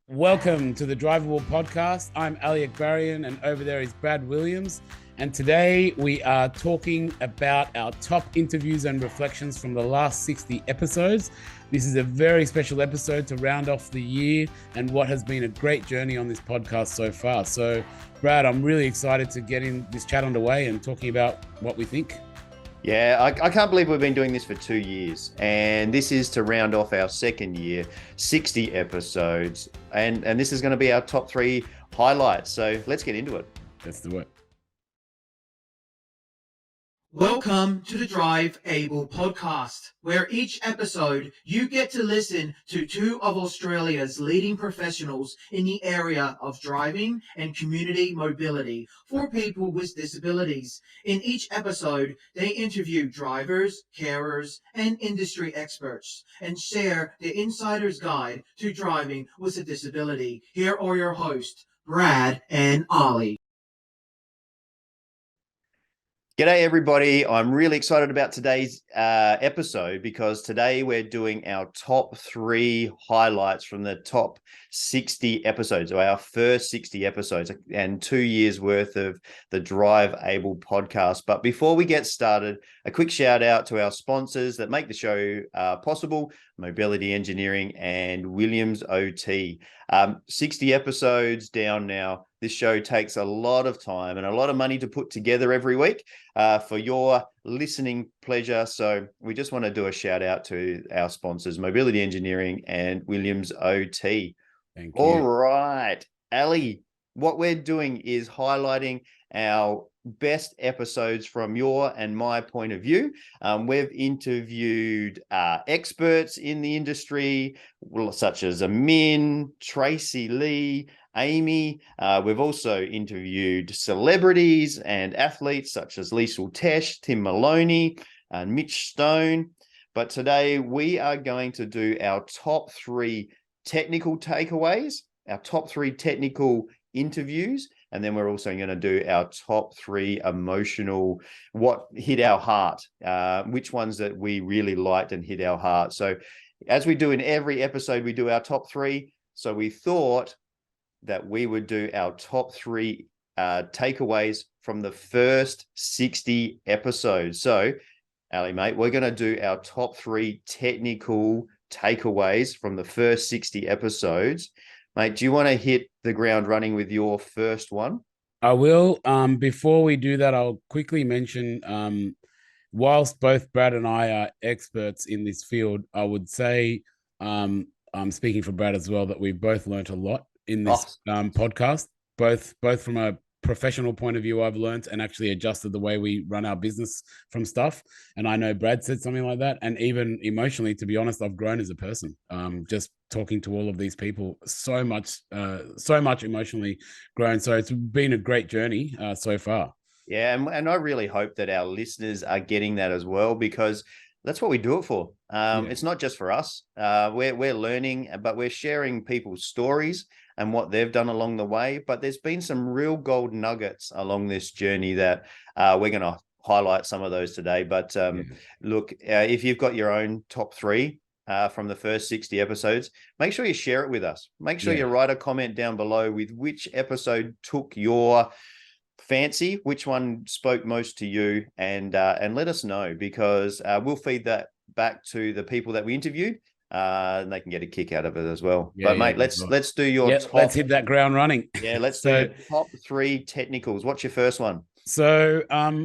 Welcome to the Drivable Podcast. I'm Ali Akbarian, and over there is Brad Williams. And today we are talking about our top interviews and reflections from the last 60 episodes. This is a very special episode to round off the year and what has been a great journey on this podcast so far. So, Brad, I'm really excited to get in this chat underway and talking about what we think. Yeah, I can't believe we've been doing this for 2 years, and this is to round off our second year, 60 episodes, and this is going to be our top three highlights. So let's get into it. Let's do it. Welcome to the Drive Able podcast, where each episode you get to listen to two of Australia's leading professionals in the area of driving and community mobility for people with disabilities. In each episode, they interview drivers, carers, and industry experts and share the insider's guide to driving with a disability. Here are your hosts, Brad and Ollie. G'day, everybody. I'm really excited about today's episode because today we're doing our top three highlights from the top 60 episodes, or our first 60 episodes, and 2 years worth of the Drive Able podcast. But before we get started, a quick shout out to our sponsors that make the show possible: Mobility Engineering and Williams OT. 60 episodes down now. This show takes a lot of time and a lot of money to put together every week for your listening pleasure. So we just want to do a shout out to our sponsors, Mobility Engineering and Williams OT. Thank you. All right, Ali, what we're doing is highlighting our best episodes from your and my point of view. We've interviewed experts in the industry, such as Amin, Tracy Lee, Amy. We've also interviewed celebrities and athletes such as Liesl Tesh, Tim Maloney, and Mitch Stone. But today we are going to do our top three technical takeaways, our top three technical interviews, and then we're also going to do our top three emotional, what hit our heart, which ones that we really liked and hit our heart. So as we do in every episode, we do our top three. So we thought that we would do our top three takeaways from the first 60 episodes. So, Ali, mate, we're going to do our top three technical takeaways from the first 60 episodes. Mate, do you want to hit the ground running with your first one? I will. Before we do that, I'll quickly mention, whilst both Brad and I are experts in this field, I would say, I'm speaking for Brad as well, that we've both learned a lot in this podcast, both from a professional point of view. I've learned and actually adjusted the way we run our business from stuff. And I know Brad said something like that. And even emotionally, to be honest, I've grown as a person. Just talking to all of these people, so much emotionally grown. So it's been a great journey so far. Yeah, and I really hope that our listeners are getting that as well, because that's what we do it for. It's not just for us. We're learning, but we're sharing people's stories and what they've done along the way. But there's been some real gold nuggets along this journey that we're going to highlight some of those today. But look, if you've got your own top three from the first 60 episodes, make sure you share it with us. Make sure you write a comment down below with which episode took your fancy, which one spoke most to you, and let us know, because we'll feed that back to the people that we interviewed, and they can get a kick out of it as well. Mate, let's do your top. Let's hit that ground running. Yeah, let's do your top three technicals. What's your first one? So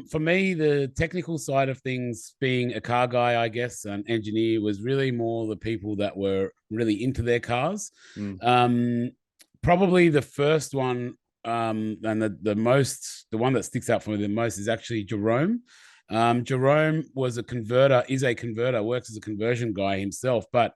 for me, the technical side of things, being a car guy, I guess, an engineer, was really more the people that were really into their cars. Probably the first one, and the one that sticks out for me the most is actually Jerome. Jerome is a converter, works as a conversion guy himself, but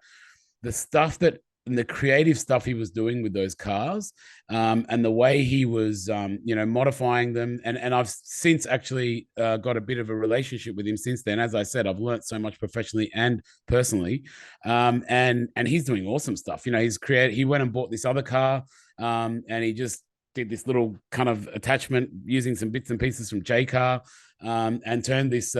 the stuff and the creative stuff he was doing with those cars, and the way he was, modifying them. And I've since actually got a bit of a relationship with him since then. As I said, I've learned so much professionally and personally, and he's doing awesome stuff. He went and bought this other car, and he just did this little kind of attachment using some bits and pieces from J-Car, and turned this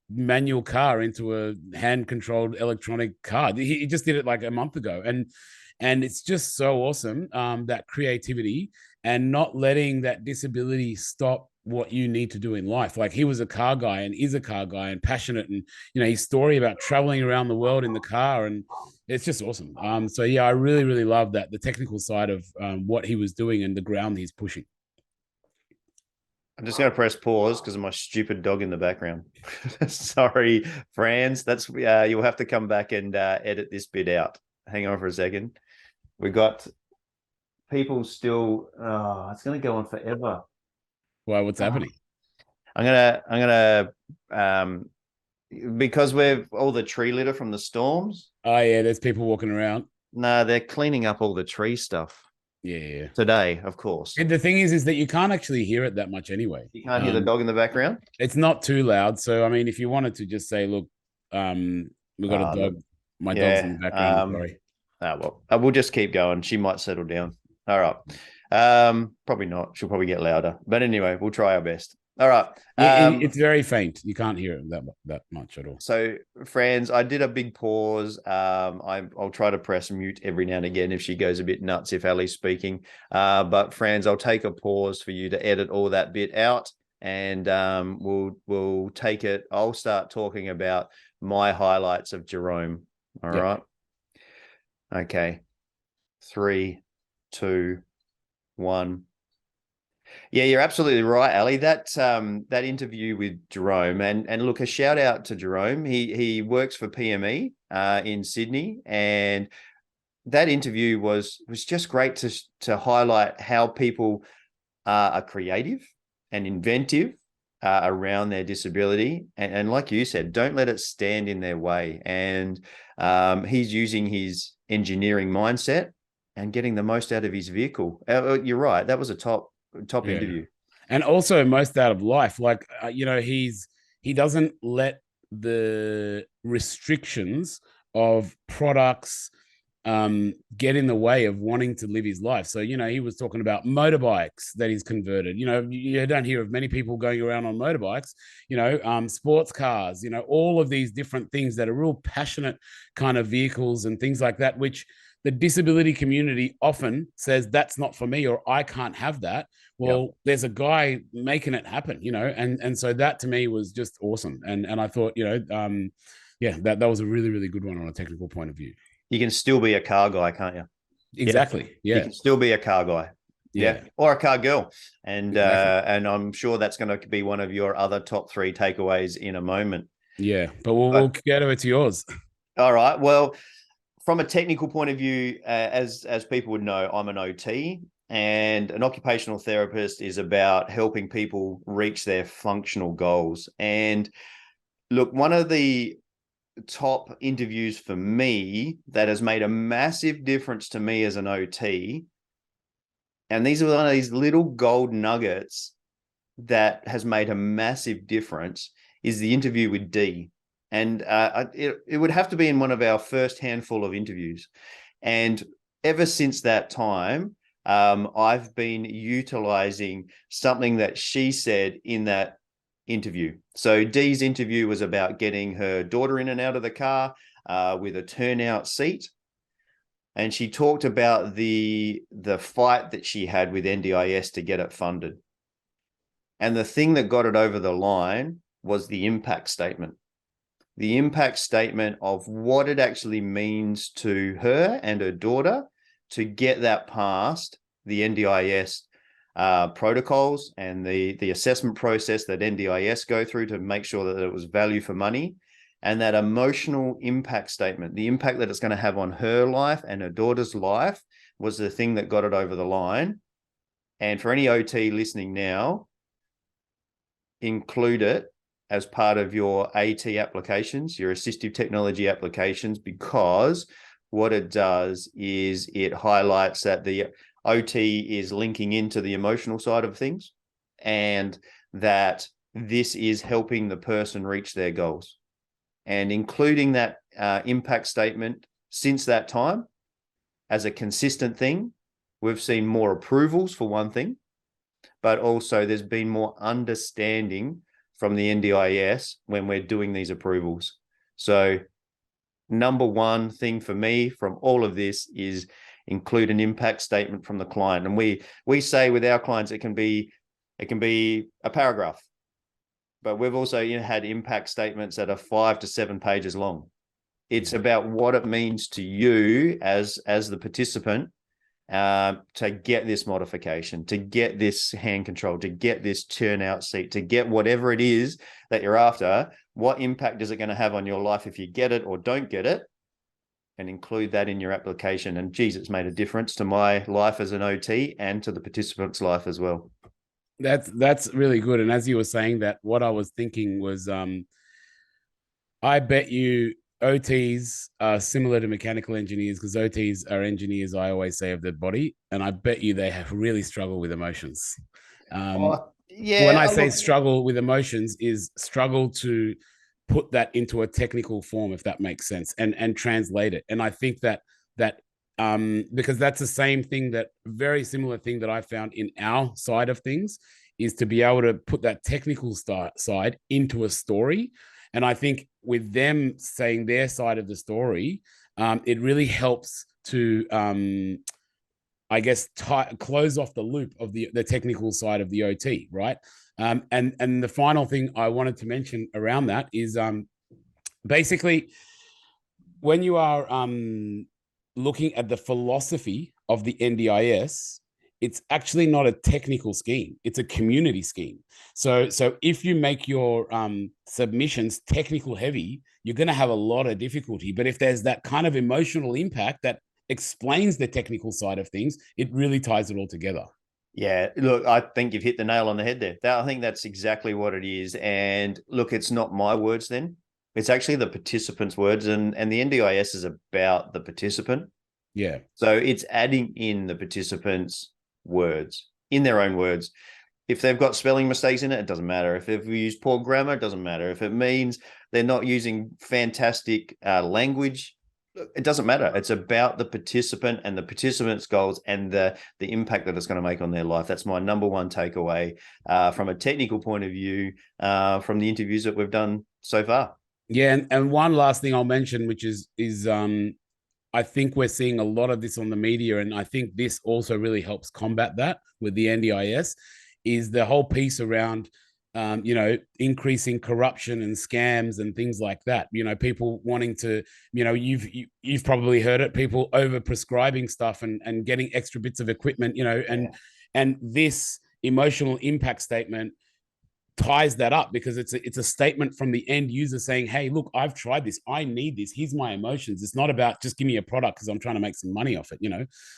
manual car into a hand-controlled electronic car. He just did it like a month ago, and And it's just so awesome, that creativity and not letting that disability stop what you need to do in life. Like he was a car guy and is a car guy and passionate, and his story about traveling around the world in the car, and it's just awesome. So yeah, I really, really love that, the technical side of what he was doing and the ground he's pushing. I'm just going to press pause because of my stupid dog in the background. Sorry, Franz. That's you'll have to come back and edit this bit out. Hang on for a second. We got people still. Oh, it's going to go on forever. Why? What's happening? I'm gonna because we've all the tree litter from the storms. Oh yeah, there's people walking around. No, they're cleaning up all the tree stuff. Yeah. Today, of course. And the thing is that you can't actually hear it that much anyway. You can't hear the dog in the background? It's not too loud. So, I mean, if you wanted to just say, look, we've got a dog. My dog's in the background. Sorry. Well, we'll just keep going. She might settle down. All right. Probably not. She'll probably get louder. But anyway, we'll try our best. All right. It's very faint. You can't hear it that much at all. So, Franz, I did a big pause. I'll try to press mute every now and again if she goes a bit nuts, if Ali's speaking. But Franz, I'll take a pause for you to edit all that bit out, and we'll take it. I'll start talking about my highlights of Jerome. All right. Okay. 3, 2, 1. Yeah, you're absolutely right, Ali. That interview with Jerome, and look, a shout out to Jerome. He works for PME in Sydney, and that interview was just great to highlight how people are creative and inventive around their disability, and like you said, don't let it stand in their way. And he's using his engineering mindset and getting the most out of his vehicle. You're right. That was a top interview, and also most out of life. Like he doesn't let the restrictions of products get in the way of wanting to live his life. So he was talking about motorbikes that he's converted. You don't hear of many people going around on motorbikes. Sports cars, all of these different things that are real passionate kind of vehicles and things like that, which the disability community often says that's not for me, or I can't have that. Well, there's a guy making it happen, and so that to me was just awesome. And I thought, that was a really, really good one on a technical point of view. You can still be a car guy, can't you? Exactly. Yeah. You can still be a car guy. Yeah. Or a car girl. And exactly. And I'm sure that's going to be one of your other top 3 takeaways in a moment. Yeah. But we'll get over to yours. All right. Well, from a technical point of view, as people would know, I'm an OT, and an occupational therapist is about helping people reach their functional goals. And look, one of the top interviews for me that has made a massive difference to me as an OT, and these are one of these little gold nuggets that has made a massive difference, is the interview with Dee. And it would have to be in one of our first handful of interviews. And ever since that time, I've been utilizing something that she said in that interview. So Dee's interview was about getting her daughter in and out of the car with a turnout seat. And she talked about the fight that she had with NDIS to get it funded. And the thing that got it over the line was the impact statement. The impact statement of what it actually means to her and her daughter to get that past the NDIS protocols and the assessment process that NDIS go through to make sure that it was value for money, and that emotional impact statement, the impact that it's going to have on her life and her daughter's life, was the thing that got it over the line. And for any OT listening now, include it as part of your AT applications, your assistive technology applications, because what it does is it highlights that the OT is linking into the emotional side of things, and that this is helping the person reach their goals. And including that impact statement since that time as a consistent thing, we've seen more approvals for one thing, but also there's been more understanding from the NDIS when we're doing these approvals. So number one thing for me from all of this is include an impact statement from the client. And we say with our clients, it can be a paragraph, but we've also had impact statements that are 5 to 7 pages long. It's about what it means to you as the participant to get this modification, to get this hand control, to get this turnout seat, to get whatever it is that you're after. What impact is it going to have on your life if you get it or don't get it? And include that in your application. And geez, it's made a difference to my life as an OT and to the participant's life as well. That's really good. And as you were saying that, what I was thinking was, I bet you OTs are similar to mechanical engineers, because OTs are engineers, I always say, of the body. And I bet you they have really struggled with emotions. When I say struggle with emotions, is struggle to put that into a technical form, if that makes sense, and translate it. And I think that because that's the same thing, that very similar thing that I found in our side of things, is to be able to put that technical side into a story. And I think with them saying their side of the story, it really helps to, I guess, close off the loop of the technical side of the OT, right? And the final thing I wanted to mention around that is basically when you are looking at the philosophy of the NDIS, it's actually not a technical scheme. It's a community scheme. So if you make your submissions technical heavy, you're going to have a lot of difficulty. But if there's that kind of emotional impact that explains the technical side of things, it really ties it all together. Yeah, look, I think you've hit the nail on the head there. I think that's exactly what it is. And look, it's not my words then. It's actually the participant's words. And the NDIS is about the participant. Yeah. So it's adding in the participant's words, in their own words. If they've got spelling mistakes in it, it doesn't matter. If they've used poor grammar, it doesn't matter. If it means they're not using fantastic language, it doesn't matter. It's about the participant and the participant's goals and the impact that it's going to make on their life. That's my number one takeaway from a technical point of view from the interviews that we've done so far. Yeah, and one last thing I'll mention, which is I think we're seeing a lot of this on the media, and I think this also really helps combat that with the NDIS, is the whole piece around increasing corruption and scams and things like that. People wanting to, you've probably heard it, people over prescribing stuff and getting extra bits of equipment, and this emotional impact statement ties that up, because it's a statement from the end user saying, hey, look, I've tried this, I need this, here's my emotions. It's not about just give me a product because I'm trying to make some money off it.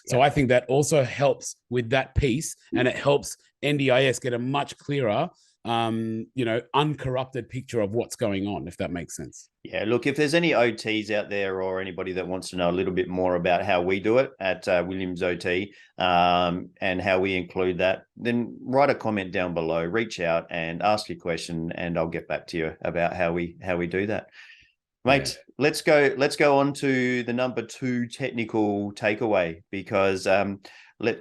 So I think that also helps with that piece, and it helps NDIS get a much clearer uncorrupted picture of what's going on, if that makes sense. Yeah, look, if there's any OTs out there or anybody that wants to know a little bit more about how we do it at Williams OT and how we include that, then write a comment down below, reach out and ask your question, and I'll get back to you about how we do that. Mate, let's go on to the number 2 technical takeaway, because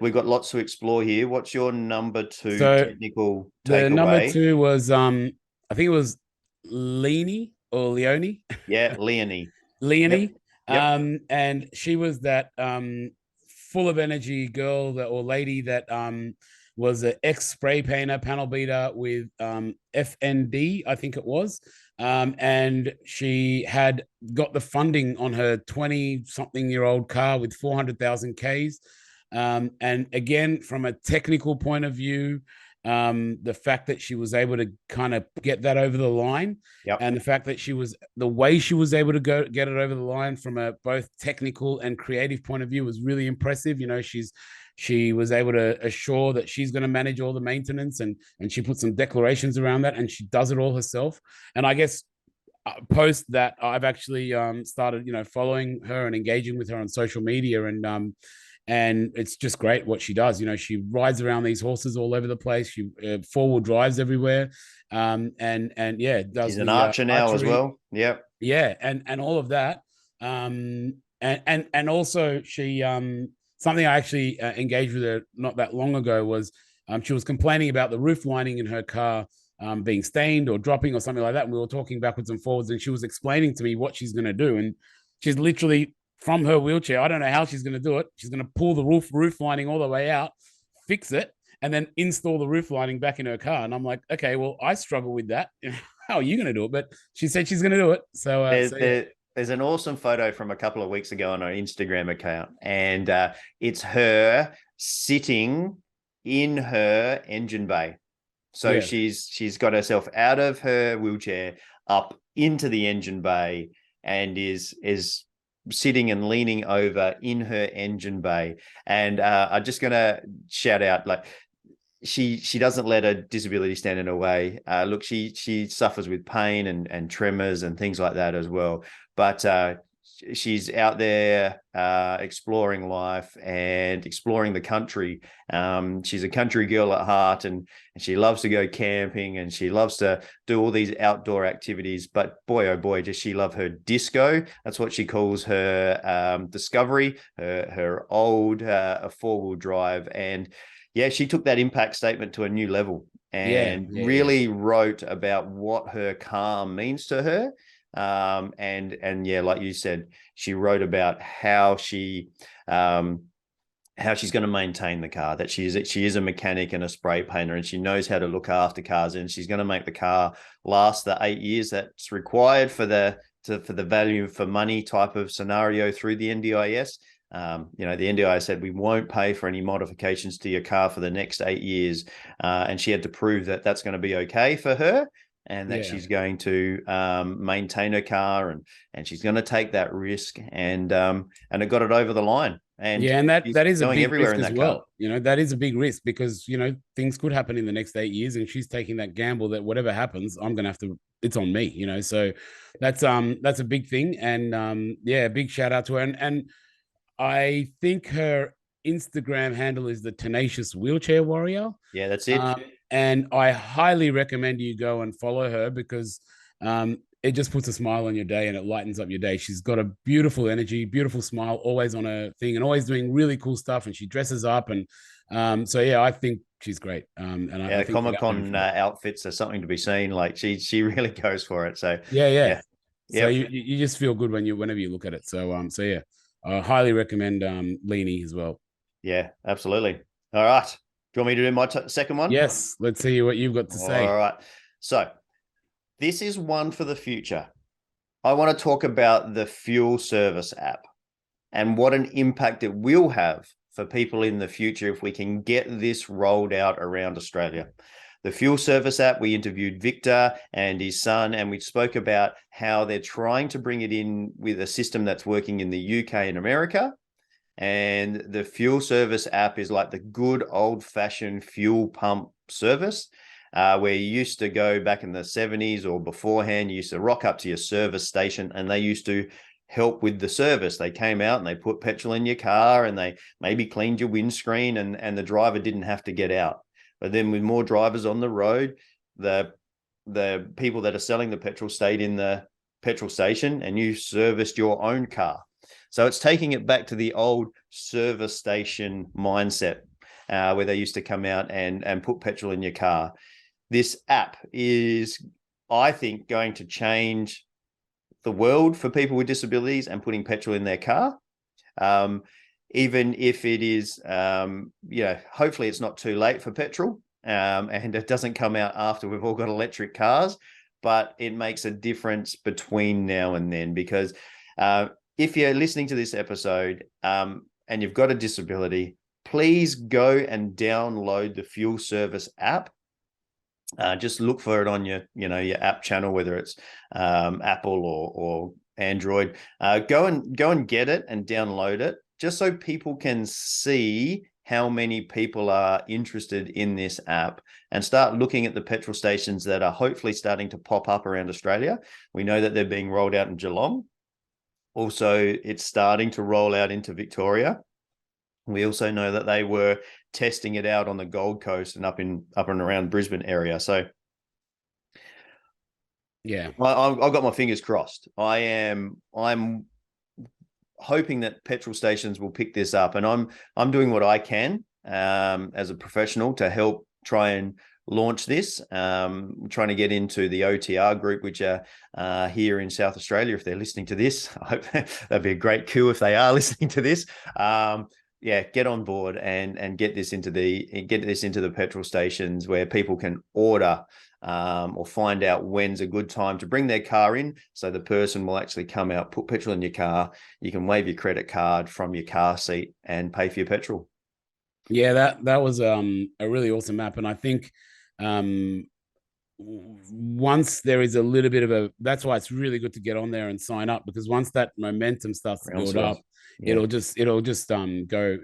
we've got lots to explore here. What's your number 2 technical takeaway? The number 2 was I think it was Leonie or Leonie. Yeah, Leonie. Leonie. Yep. And she was that full of energy girl or lady that was an ex-spray painter, panel beater with FND, I think it was. And she had got the funding on her 20-something-year-old car with 400,000 Ks. And again, from a technical point of view, the fact that she was able to kind of get that over the line, and the fact that the way she was able to get it over the line from a both technical and creative point of view was really impressive. She was able to assure that she's going to manage all the maintenance, and she put some declarations around that, and she does it all herself. And I guess post that, I've actually started, following her and engaging with her on social media, and it's just great what she does. She rides around these horses all over the place. She forward drives everywhere. And yeah, does. She's an archer now as well. Yep. Yeah. And all of that. And also she, something I actually engaged with her not that long ago was she was complaining about the roof lining in her car being stained or dropping or something like that. And we were talking backwards and forwards, and she was explaining to me what she's going to do. And she's literally from her wheelchair. I don't know how she's going to do it. She's going to pull the roof lining all the way out, fix it, and then install the roof lining back in her car. And I'm like, okay, well, I struggle with that. How are you going to do it? But she said she's going to do it. There's an awesome photo from a couple of weeks ago on her Instagram account, and it's her sitting in her engine bay. So Yeah. she's got herself out of her wheelchair up into the engine bay and is sitting and leaning over in her engine bay. And I'm just gonna shout out, like, she doesn't let her disability stand in her way. Look, she suffers with pain and tremors and things like that as well. But she's out there exploring life and exploring the country. She's a country girl at heart, and she loves to go camping, and she loves to do all these outdoor activities. But boy, oh boy, does she love her disco. That's what she calls her Discovery, her old four-wheel drive. And yeah, she took that impact statement to a new level and really wrote about what her car means to her. And yeah, like you said, she wrote about how she's going to maintain the car, that she is a mechanic and a spray painter, and she knows how to look after cars, and she's going to make the car last the 8 years that's required for the value for money type of scenario through the NDIS. The NDIS said we won't pay for any modifications to your car for the next 8 years, and she had to prove that that's going to be okay for her, and that she's going to maintain her car, and she's going to take that risk, and it got it over the line. And and that is a big risk as well. Car. That is a big risk, because things could happen in the next 8 years, and she's taking that gamble that whatever happens, I'm gonna have to. It's on me. So that's a big thing, and big shout out to her. And I think her Instagram handle is the Tenacious Wheelchair Warrior. Yeah, that's it. And I highly recommend you go and follow her, because it just puts a smile on your day and it lightens up your day. She's got a beautiful energy, beautiful smile, always on her thing, and always doing really cool stuff. And she dresses up, and I think she's great. I think Comic-Con outfits are something to be seen. Like she really goes for it. So So you just feel good whenever you look at it. So I highly recommend Leanie as well. Yeah, absolutely. All right. Do you want me to do my second one? Yes. Let's see what you've got to say. All right. So this is one for the future. I want to talk about the fuel service app and what an impact it will have for people in the future if we can get this rolled out around Australia. The fuel service app, we interviewed Victor and his son, and we spoke about how they're trying to bring it in with a system that's working in the UK and America. And the fuel service app is like the good old-fashioned fuel pump service, where you used to go back in the 70s or beforehand. You used to rock up to your service station, and they used to help with the service. They came out and they put petrol in your car, and they maybe cleaned your windscreen, and the driver didn't have to get out. But then with more drivers on the road, the people that are selling the petrol stayed in the petrol station, and you serviced your own car. So it's taking it back to the old service station mindset, where they used to come out and put petrol in your car. This app is, I think, going to change the world for people with disabilities and putting petrol in their car. Even if it is, hopefully it's not too late for petrol, and it doesn't come out after we've all got electric cars, but it makes a difference between now and then, because if you're listening to this episode and you've got a disability, please go and download the Fuel Service app. Just look for it on your app channel, whether it's Apple or Android. Go and get it and download it, just so people can see how many people are interested in this app, and start looking at the petrol stations that are hopefully starting to pop up around Australia. We know that they're being rolled out in Geelong. Also, it's starting to roll out into Victoria. We also know that they were testing it out on the Gold Coast and up and around Brisbane area. So yeah, I've got my fingers crossed. I'm hoping that petrol stations will pick this up, and I'm doing what I can as a professional to help try and launch this. Trying to get into the OTR group, which are here in South Australia. If they're listening to this, I hope that'd be a great coup if they are listening to this. Yeah, get on board and get this into the petrol stations where people can order or find out when's a good time to bring their car in. So the person will actually come out, put petrol in your car. You can wave your credit card from your car seat and pay for your petrol. Yeah, that was a really awesome app, and I think once there is a little bit of that's why it's really good to get on there and sign up, because once that momentum starts to build up, it'll just go.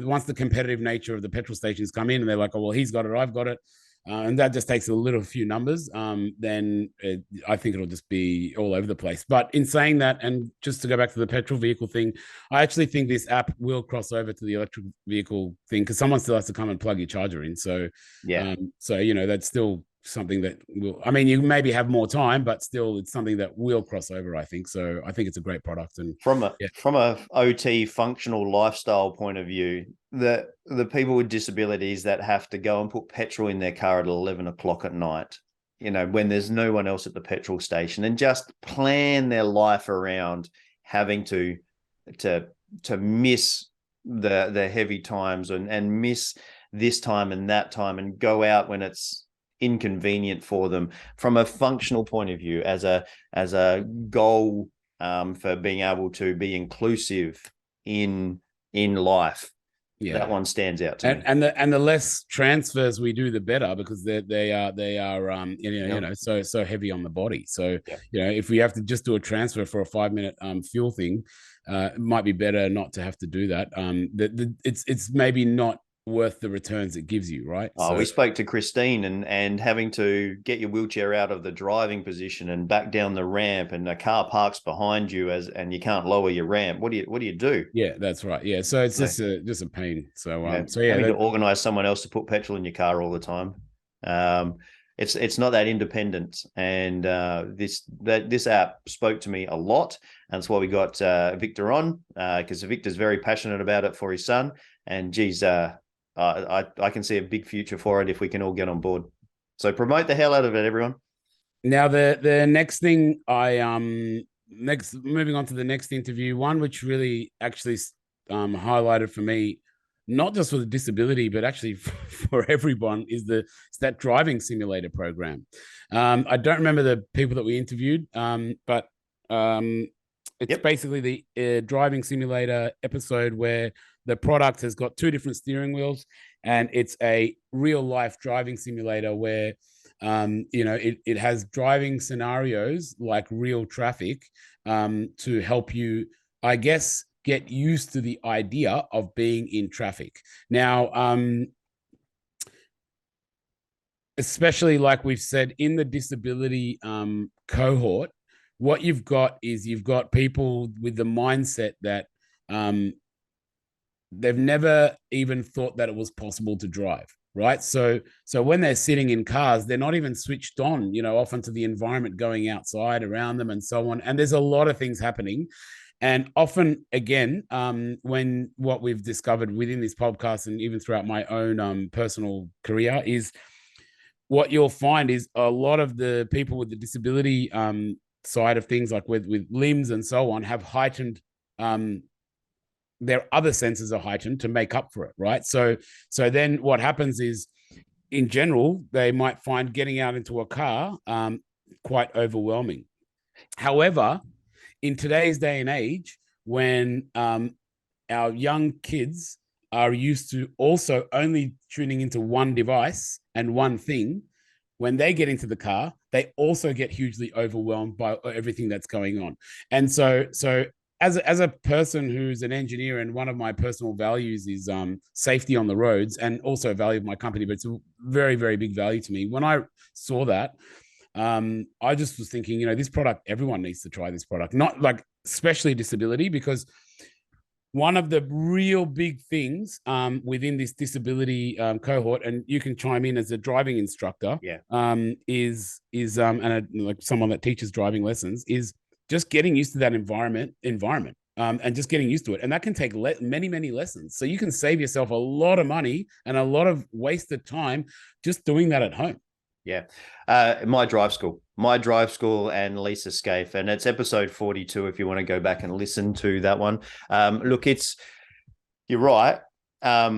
Once the competitive nature of the petrol stations come in and they're like, oh well, he's got it, I've got it. And that just takes a few numbers, then I think it'll just be all over the place. But in saying that, and just to go back to the petrol vehicle thing, I actually think this app will cross over to the electric vehicle thing, because someone still has to come and plug your charger in. So, yeah. That's still something that will, I mean, you maybe have more time, but still it's something that will cross over, I think. So I think it's a great product. And from a OT functional lifestyle point of view, the people with disabilities that have to go and put petrol in their car at 11 o'clock at night, when there's no one else at the petrol station, and just plan their life around having to miss the heavy times and miss this time and that time, and go out when it's inconvenient for them. From a functional point of view, as a goal for being able to be inclusive in life, that one stands out to me. And the less transfers we do, the better, because they are so heavy on the body. So if we have to just do a transfer for a 5-minute fuel thing, it might be better not to have to do that. It's maybe not worth the returns it gives you, right? We spoke to Christine and having to get your wheelchair out of the driving position and back down the ramp, and the car parks behind you and you can't lower your ramp. What do you do? Yeah, that's right. Yeah, so it's just a pain. So having to organize someone else to put petrol in your car all the time. It's not that independent, and this app spoke to me a lot, and that's why we got Victor on, because Victor's very passionate about it for his son, and geez, I can see a big future for it if we can all get on board. So promote the hell out of it, everyone. Now the next thing moving on to the next interview, one which really actually highlighted for me, not just for the disability, but actually for everyone, is that driving simulator program. I don't remember the people that we interviewed, but it's basically the driving simulator episode where the product has got 2 different steering wheels, and it's a real life driving simulator where, it has driving scenarios like real traffic to help you, I guess, get used to the idea of being in traffic. Now, especially like we've said in the disability cohort, what you've got people with the mindset that they've never even thought that it was possible to drive, right? So when they're sitting in cars, they're not even switched on, often to the environment going outside around them and so on. And there's a lot of things happening. And often, again, when what we've discovered within this podcast and even throughout my own personal career is what you'll find is a lot of the people with the disability side of things, like with limbs and so on, have heightened their other senses are heightened to make up for it, right? So then what happens is, in general, they might find getting out into a car quite overwhelming. However, in today's day and age, when our young kids are used to also only tuning into one device and one thing, when they get into the car, they also get hugely overwhelmed by everything that's going on. And so as a person who's an engineer, and one of my personal values is safety on the roads, and also a value of my company, but it's a very, very big value to me. When I saw that, I just was thinking, this product, everyone needs to try this product, not like especially disability, because one of the real big things within this disability cohort, and you can chime in as a driving instructor, is like someone that teaches driving lessons, is just getting used to that environment. and just getting used to it. And that can take many, many lessons. So you can save yourself a lot of money and a lot of wasted time just doing that at home. Yeah. My drive school and Lisa Scaife, and it's episode 42 if you want to go back and listen to that one. Look, you're right. I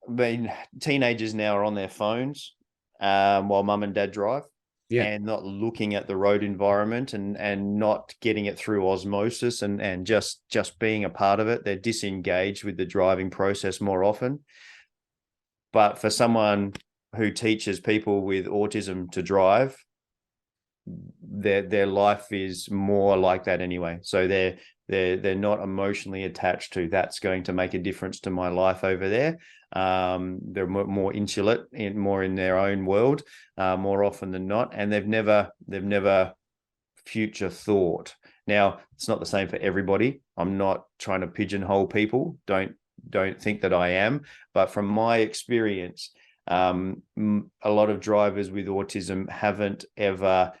mean, teenagers now are on their phones while mum and dad drive. Yeah. And not looking at the road environment and not getting it through osmosis and just being a part of it. They're disengaged with the driving process more often. But for someone who teaches people with autism to drive, their life is more like that anyway. So they're not emotionally attached to that's going to make a difference to my life over there. They're more insular, more in their own world, more often than not, and they've never future thought. Now, it's not the same for everybody. I'm not trying to pigeonhole people. Don't think that I am. But from my experience, a lot of drivers with autism haven't ever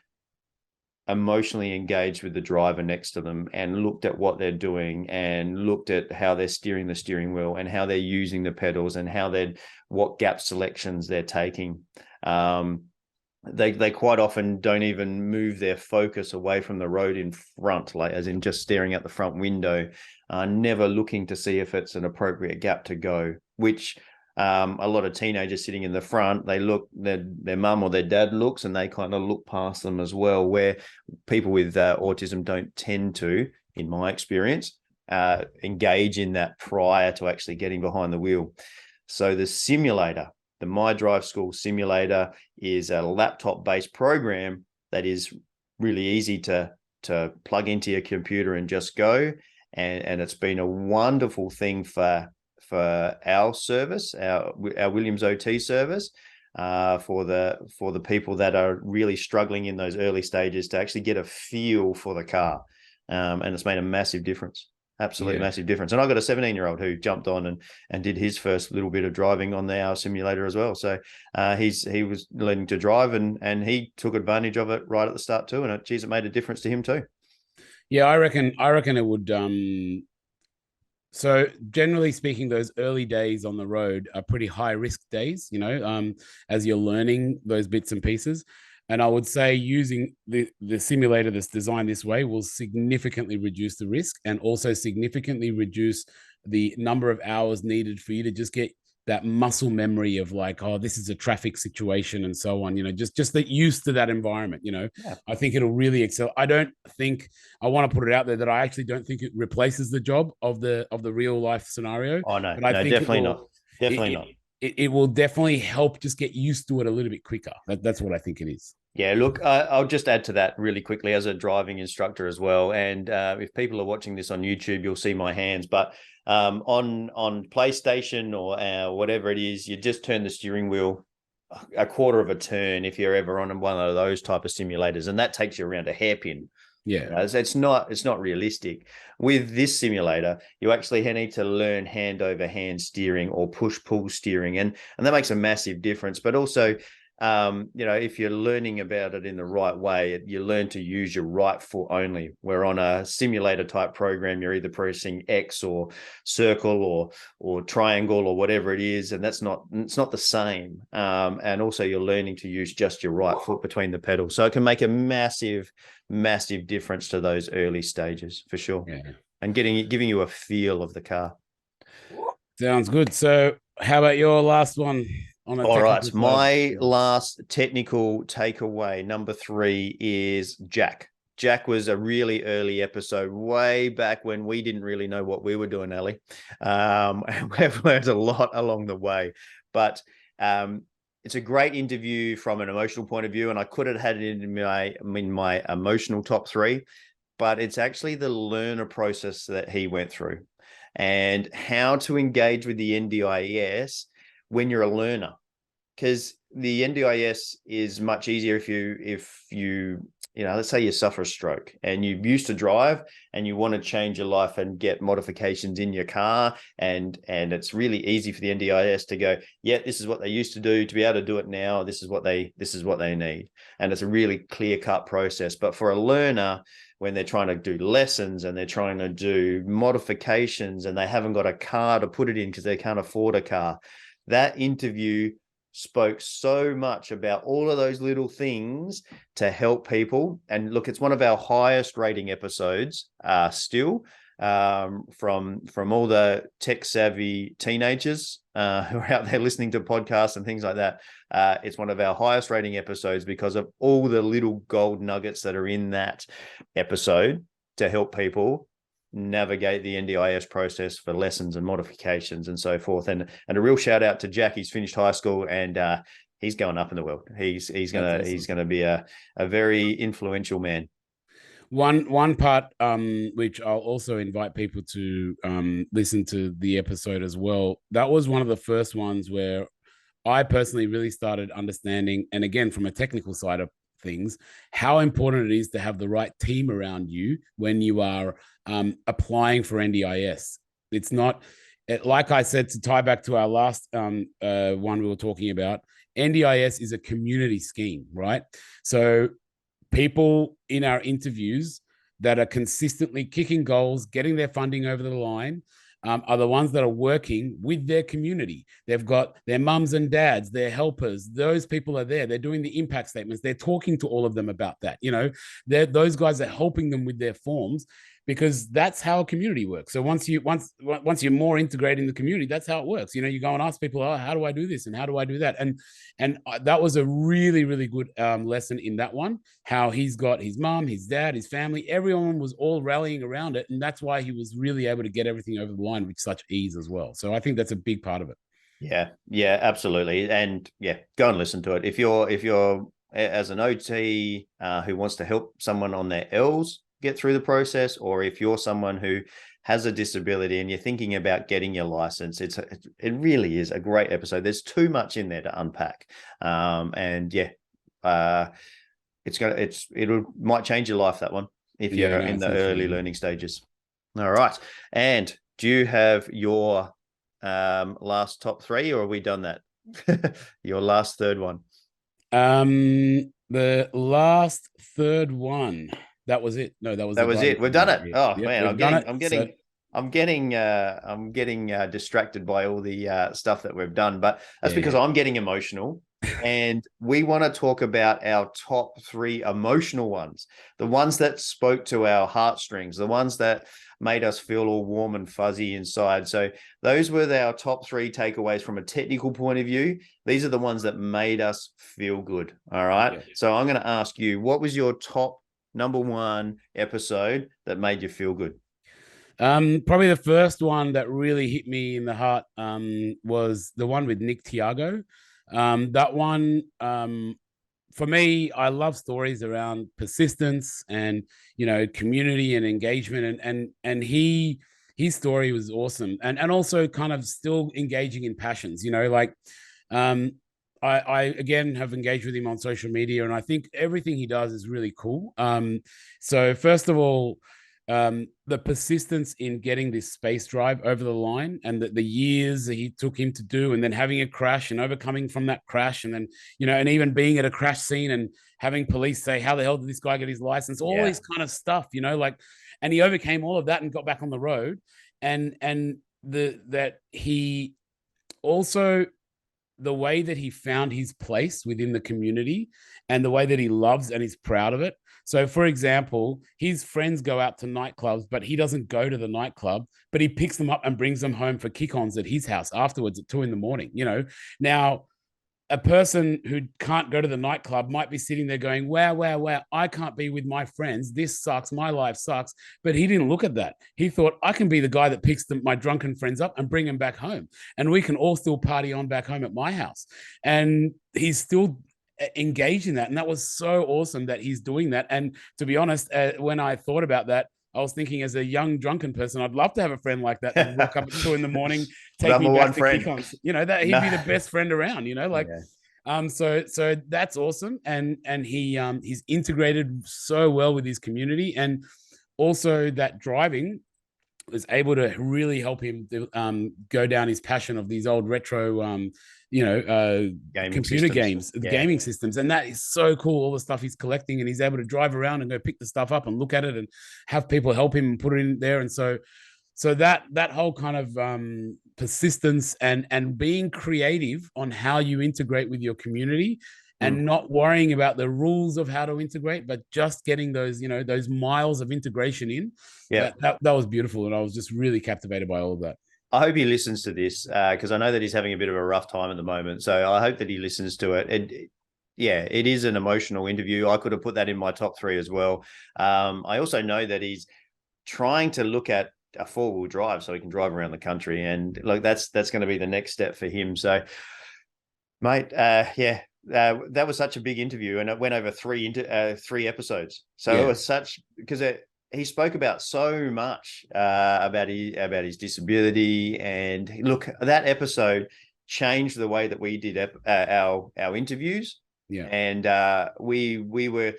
emotionally engaged with the driver next to them and looked at what they're doing and looked at how they're steering the steering wheel and how they're using the pedals and what gap selections they're taking. They quite often don't even move their focus away from the road in front, like as in just staring at the front window, never looking to see if it's an appropriate gap to go, which a lot of teenagers sitting in the front, they look, their mum or their dad looks and they kind of look past them as well, where people with autism don't tend to, in my experience, engage in that prior to actually getting behind the wheel. So the simulator, the My Drive School simulator, is a laptop-based program that is really easy to plug into your computer and just go. And it's been a wonderful thing for our service, our Williams OT service, for the people that are really struggling in those early stages to actually get a feel for the car. And it's made a massive difference. Absolute massive difference. And I got a 17-year-old who jumped on and did his first little bit of driving on our simulator as well. So he was learning to drive and he took advantage of it right at the start too. And it made a difference to him too. Yeah, I reckon it would. So generally speaking, those early days on the road are pretty high risk days, as you're learning those bits and pieces. And I would say using the simulator that's designed this way will significantly reduce the risk and also significantly reduce the number of hours needed for you to just get that muscle memory of like, oh, this is a traffic situation and so on, just get used to that environment, Yeah. I think it'll really excel. I want to put it out there that I actually don't think it replaces the job of the real life scenario. Oh, no, but I think definitely not. Definitely not. It will definitely help just get used to it a little bit quicker. That's what I think it is. Yeah, look, I'll just add to that really quickly as a driving instructor as well. And if people are watching this on YouTube, you'll see my hands. But on PlayStation or whatever it is, you just turn the steering wheel a quarter of a turn if you're ever on one of those type of simulators, and that takes you around a hairpin. Yeah, it's not realistic. With this simulator, you actually need to learn hand over hand steering or push pull steering, and that makes a massive difference. But also, if you're learning about it in the right way, you learn to use your right foot only. Where on a simulator type program, you're either pressing X or circle or triangle or whatever it is, and it's not the same. And also, you're learning to use just your right foot between the pedals, so it can make a massive difference to those early stages for sure. Yeah, and giving you a feel of the car. Sounds good. So, how about your last one? All right, my last technical takeaway, number 3, is Jack. Jack was a really early episode, way back when we didn't really know what we were doing, Ellie. And we've learned a lot along the way. But it's a great interview from an emotional point of view, and I could have had it in my emotional top 3, but it's actually the learner process that he went through and how to engage with the NDIS when you're a learner. because the NDIS is much easier if you let's say you suffer a stroke and you used to drive and you want to change your life and get modifications in your car, and it's really easy for the NDIS to go, yeah, this is what they used to do. To be able to do it now, this is what they need, and it's a really clear-cut process. But for a learner, when they're trying to do lessons and they're trying to do modifications and they haven't got a car to put it in because they can't afford a car, that interview spoke so much about all of those little things to help people. And look, it's one of our highest rating episodes still, from all the tech savvy teenagers who are out there listening to podcasts and things like that. It's one of our highest rating episodes because of all the little gold nuggets that are in that episode to help people navigate the NDIS process for lessons and modifications and so forth. And a real shout out to Jack. He's finished high school and he's going up in the world. He's gonna be a very influential man. One part which I'll also invite people to listen to the episode as well. That was one of the first ones where I personally really started understanding, and again from a technical side of things, how important it is to have the right team around you when you are applying for NDIS. It's not, like I said, to tie back to our last one we were talking about, NDIS is a community scheme, right? So people in our interviews that are consistently kicking goals, getting their funding over the line, are the ones that are working with their community. They've got their mums and dads, their helpers. Those people are there. They're doing the impact statements. They're talking to all of them about that. Those guys are helping them with their forms, because that's how a community works. So once you're more integrated in the community, that's how it works. You go and ask people, oh, how do I do this and how do I do that? And that was a really, really good lesson in that one, how he's got his mom, his dad, his family, everyone was all rallying around it. And that's why he was really able to get everything over the line with such ease as well. So I think that's a big part of it. Yeah, absolutely. And yeah, go and listen to it. If you're as an OT who wants to help someone on their L's get through the process, or if you're someone who has a disability and you're thinking about getting your license, it really is a great episode. There's too much in there to unpack, and yeah, it might change your life, that one, if you're in the early learning stages. All right, and do you have your last top three, or are we done that? Your last third one. The last third one. That was it. No, that was it. We've done it. Oh man, I'm getting distracted by all the stuff that we've done, but that's because I'm getting emotional, and we want to talk about our top three emotional ones, the ones that spoke to our heartstrings, the ones that made us feel all warm and fuzzy inside. So those were our top three takeaways from a technical point of view. These are the ones that made us feel good. All right. Yeah. So I'm going to ask you, what was your top number one episode that made you feel good? Probably the first one that really hit me in the heart was the one with Nick Tiago. That one, for me, I love stories around persistence and community and engagement, and his story was awesome, and also kind of still engaging in passions. I again have engaged with him on social media, and I think everything he does is really cool. So first of all, the persistence in getting this space drive over the line, and the years that he took him to do, and then having a crash and overcoming from that crash, and then and even being at a crash scene and having police say, how the hell did this guy get his license? All this kind of stuff, and he overcame all of that and got back on the road, and that he also, the way that he found his place within the community and the way that he loves and is proud of it. So, for example, his friends go out to nightclubs, but he doesn't go to the nightclub, but he picks them up and brings them home for kick-ons at his house afterwards at 2 a.m. Now, a person who can't go to the nightclub might be sitting there going, wow, I can't be with my friends. This sucks. My life sucks. But he didn't look at that. He thought, I can be the guy that picks my drunken friends up and bring them back home. And we can all still party on back home at my house. And he's still engaged in that. And that was so awesome that he's doing that. And to be honest, when I thought about that, I was thinking, as a young drunken person, I'd love to have a friend like that would walk up at 2 a.m, take me back to kick-ons. That he'd be the best friend around, So that's awesome, and he's integrated so well with his community, and also that driving was able to really help him go down his passion of these old retro computer games, the gaming systems. And that is so cool, all the stuff he's collecting, and he's able to drive around and go pick the stuff up and look at it and have people help him put it in there. And so that whole kind of persistence and being creative on how you integrate with your community, and not worrying about the rules of how to integrate, but just getting those, those miles of integration in. Yeah, that was beautiful. And I was just really captivated by all of that. I hope he listens to this, because I know that he's having a bit of a rough time at the moment. So I hope that he listens to it. And yeah, it is an emotional interview. I could have put that in my top 3 as well. I also know that he's trying to look at a 4-wheel drive so he can drive around the country. And look, that's going to be the next step for him. So, mate, that was such a big interview, and it went over 3 episodes. So It was such, because he spoke about so much about his disability, and look, that episode changed the way that we did our interviews. Yeah, and we were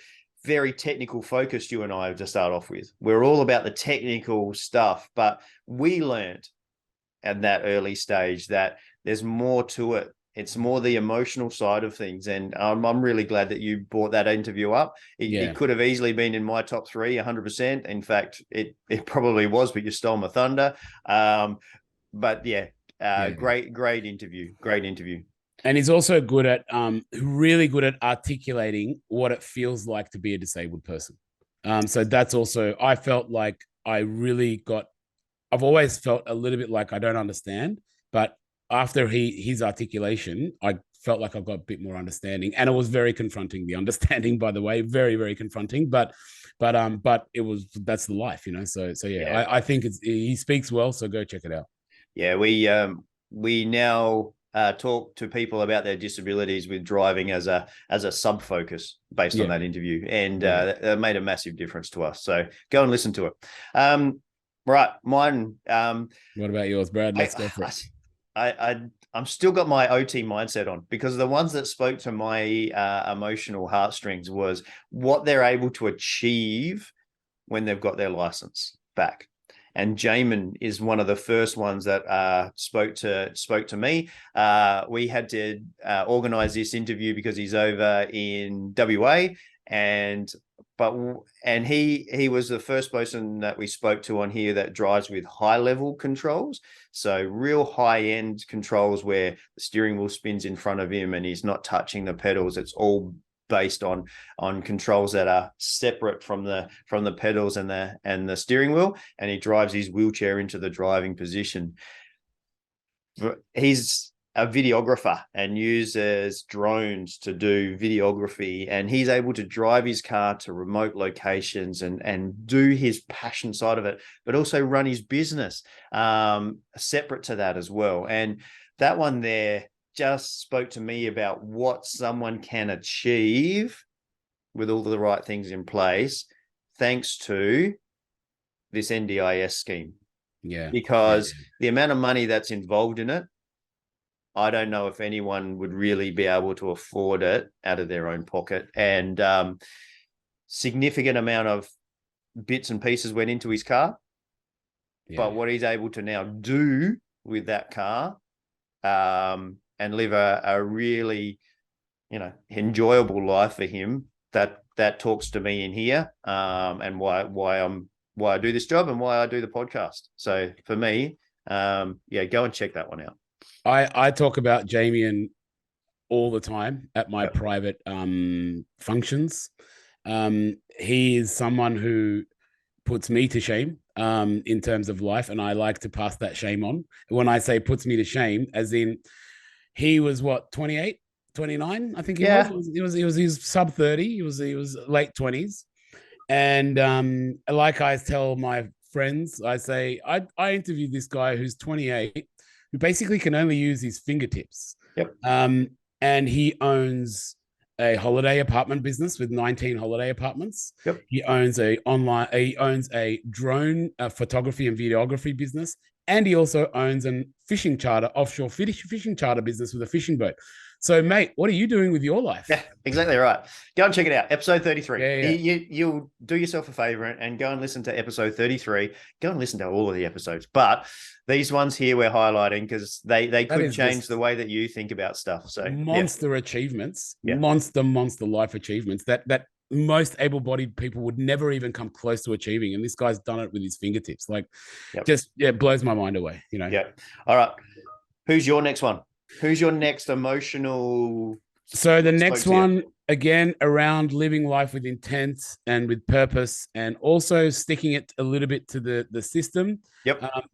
very technical focused, you and I, to start off with. We're all about the technical stuff, but we learned at that early stage that there's more to it. It's more the emotional side of things. And I'm really glad that you brought that interview up. It could have easily been in my top 3, 100%. In fact, it probably was, but you stole my thunder. Great interview. Great interview. And he's also really good at articulating what it feels like to be a disabled person. So that's also, I felt like I've always felt a little bit like I don't understand, but after his articulation, I felt like I got a bit more understanding, and it was very confronting. The understanding, by the way, very, very confronting, but that's the life, So I think he speaks well. So go check it out. Yeah, we now talk to people about their disabilities with driving as a sub focus based on that interview, and that made a massive difference to us. So go and listen to it. Right, mine. What about yours, Brad? Let's go for it. I'm still got my OT mindset on, because the ones that spoke to my emotional heartstrings was what they're able to achieve when they've got their license back. And Jamin is one of the first ones that spoke to me. We had to organize this interview because he's over in WA, and he was the first person that we spoke to on here that drives with high level controls. So real high end controls where the steering wheel spins in front of him and he's not touching the pedals. It's all based on controls that are separate from the pedals and the steering wheel. And he drives his wheelchair into the driving position. He's a videographer and uses drones to do videography, and he's able to drive his car to remote locations and do his passion side of it, but also run his business separate to that as well. And that one there just spoke to me about what someone can achieve with all the right things in place, thanks to this NDIS scheme. Yeah. Because the amount of money that's involved in it, I don't know if anyone would really be able to afford it out of their own pocket. And significant amount of bits and pieces went into his car. Yeah. But what he's able to now do with that car and live a really, enjoyable life for him, that talks to me in here, and why I do this job and why I do the podcast. So for me, go and check that one out. I talk about Jamie all the time at my private functions. He is someone who puts me to shame in terms of life, and I like to pass that shame on. When I say puts me to shame, as in he was 28, 29, I think he was sub 30. He was late 20s. And like I tell my friends, I say, I interviewed this guy who's 28, who basically can only use his fingertips. Yep. And he owns a holiday apartment business with 19 holiday apartments. Yep. He owns a drone photography and videography business and he also owns an fishing charter, offshore fishing charter business with a fishing boat. So, mate, what are you doing with your life? Yeah, exactly right. Go and check it out. Episode 33. Yeah. You'll do yourself a favor and go and listen to episode 33. Go and listen to all of the episodes. But these ones here we're highlighting because they could change the way that you think about stuff. So monster achievements, Yeah. monster life achievements that most able-bodied people would never even come close to achieving. And this guy's done it with his fingertips. Like, it blows my mind away, you know? Yeah. All right. Who's your next one? Who's your next emotional? So the next one, again, around living life with intent and with purpose, and also sticking it a little bit to the system,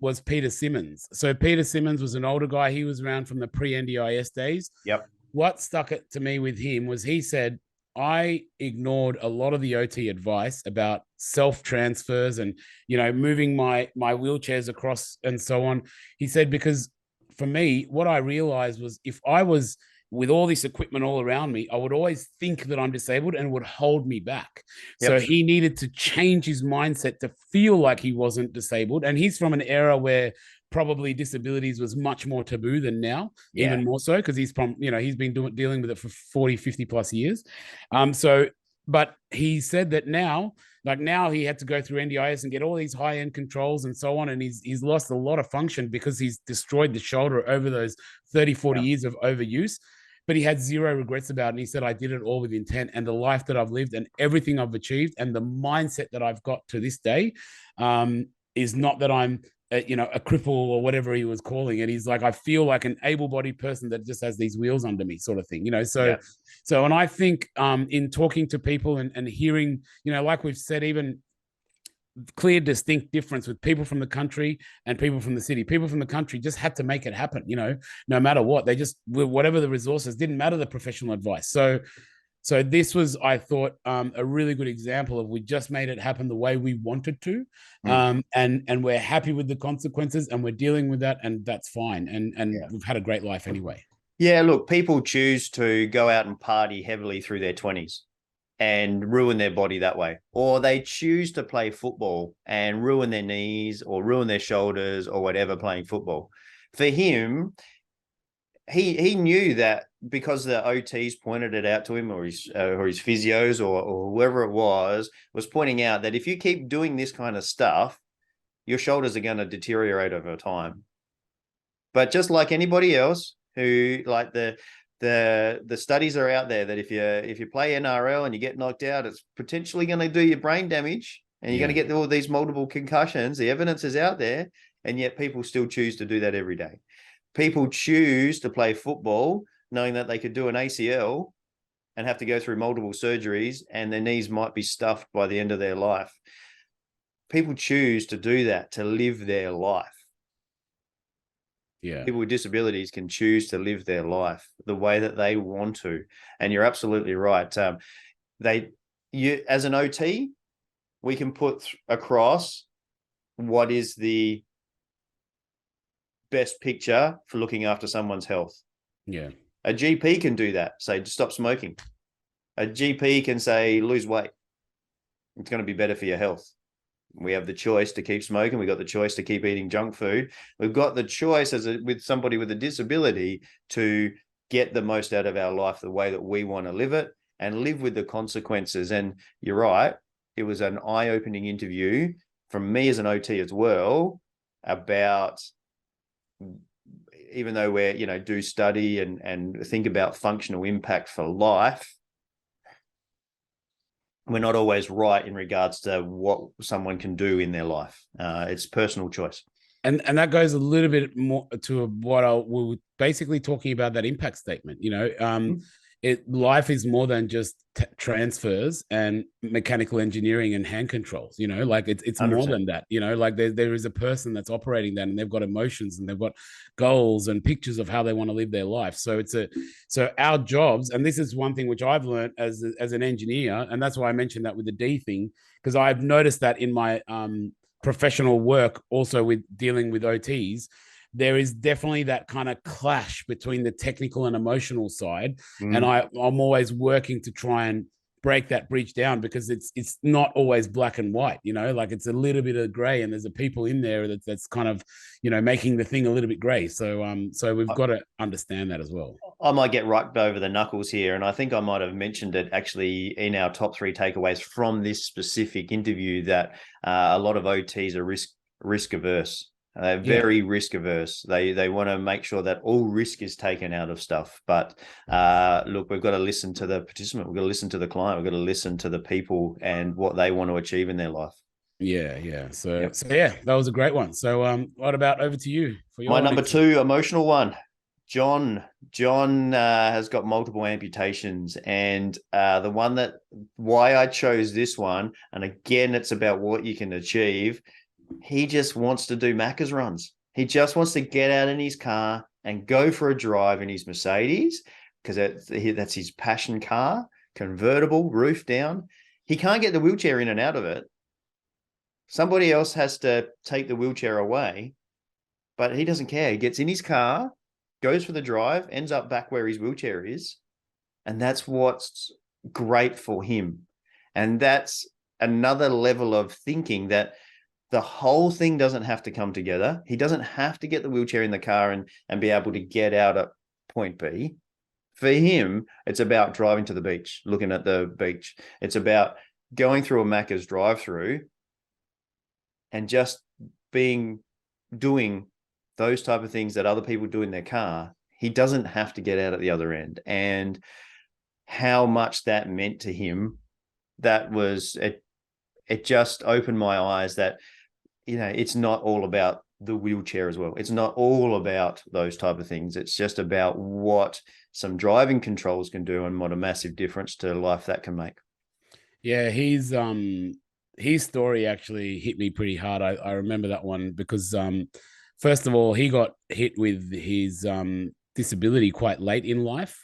was Peter Simmons. So Peter Simmons was an older guy. He was around from the pre-NDIS days. Yep. What stuck it to me with him was he said, I ignored a lot of the OT advice about self-transfers and, you know, moving my wheelchairs across and so on. He said, because for me, what I realized was if I was with all this equipment all around me, I would always think that I'm disabled and it would hold me back. So he needed to change his mindset to feel like he wasn't disabled. And he's from an era where probably disabilities was much more taboo than now, even more so, because he's from, you know, he's been dealing with it for 40, 50 plus years. But he said that now he had to go through NDIS and get all these high-end controls and so on. And he's lost a lot of function because he's destroyed the shoulder over those 30, 40 years of overuse. But he had zero regrets about it. And he said, I did it all with intent, and the life that I've lived and everything I've achieved and the mindset that I've got to this day is not that I'm a cripple or whatever he was calling it. He's like, I feel like an able-bodied person that just has these wheels under me sort of thing, you know? So, and I think in talking to people and hearing, you know, like we've said, even clear, distinct difference with people from the country and people from the city. People from the country just had to make it happen, you know, no matter what. They just, whatever the resources, didn't matter the professional advice. So this was, I thought, a really good example of we just made it happen the way we wanted to, and we're happy with the consequences, and we're dealing with that, and that's fine. And we've had a great life anyway. Yeah, look, people choose to go out and party heavily through their 20s and ruin their body that way, or they choose to play football and ruin their knees or ruin their shoulders or whatever playing football. For him, he knew that because the OTs pointed it out to him, or his physios or whoever it was pointing out that if you keep doing this kind of stuff, your shoulders are going to deteriorate over time. But just like anybody else who, like the studies are out there that if you play NRL and you get knocked out, it's potentially going to do you brain damage and you're going to get all these multiple concussions. The evidence is out there, and yet people still choose to do that every day. People choose to play football knowing that they could do an ACL and have to go through multiple surgeries and their knees might be stuffed by the end of their life. People choose to do that to live their life. Yeah. People with disabilities can choose to live their life the way that they want to. And you're absolutely right. As an OT, we can put across what is the best picture for looking after someone's health. Yeah. A GP can do that. Say, stop smoking. A GP can say, lose weight. It's going to be better for your health. We have the choice to keep smoking. We've got the choice to keep eating junk food. We've got the choice with somebody with a disability to get the most out of our life the way that we want to live it and live with the consequences. And you're right. It was an eye-opening interview from me as an OT as well about, even though we're, you know, do study and think about functional impact for life, we're not always right in regards to what someone can do in their life. It's personal choice. And that goes a little bit more to what we were basically talking about, that impact statement. You know, life is more than just transfers and mechanical engineering and hand controls. You know, like it's 100%. More than that. You know, like there is a person that's operating that, and they've got emotions and they've got goals and pictures of how they want to live their life. So so our jobs, and this is one thing which I've learned as an engineer, and that's why I mentioned that with the D thing, because I've noticed that in my professional work, also with dealing with OTs. There is definitely that kind of clash between the technical and emotional side. And I'm always working to try and break that bridge down, because it's not always black and white, you know, like it's a little bit of gray, and there's a people in there that's kind of, you know, making the thing a little bit gray. So we've got to understand that as well. I might get right over the knuckles here, and I think I might have mentioned it actually in our top 3 takeaways from this specific interview, that a lot of OTs are risk averse. They're very risk averse. They want to make sure that all risk is taken out of stuff. But look, we've got to listen to the participant. We've got to listen to the client. We've got to listen to the people and what they want to achieve in their life. Yeah. So yeah, that was a great one. So what about over to you for your My number 2 emotional one? John has got multiple amputations, and the one that why I chose this one, and again, it's about what you can achieve. He just wants to do Macca's runs. He just wants to get out in his car and go for a drive in his Mercedes, because that's his passion car, convertible, roof down. He can't get the wheelchair in and out of it. Somebody else has to take the wheelchair away, but he doesn't care. He gets in his car, goes for the drive, ends up back where his wheelchair is. And that's what's great for him. And that's another level of thinking, that the whole thing doesn't have to come together. He doesn't have to get the wheelchair in the car and be able to get out at point B. For him, it's about driving to the beach, looking at the beach. It's about going through a Macca's drive-through and just doing those type of things that other people do in their car. He doesn't have to get out at the other end. And how much that meant to him, that was it just opened my eyes that, you know, it's not all about the wheelchair as well. It's not all about those type of things. It's just about what some driving controls can do and what a massive difference to life that can make. Yeah, his story actually hit me pretty hard. I remember that one because first of all, he got hit with his disability quite late in life.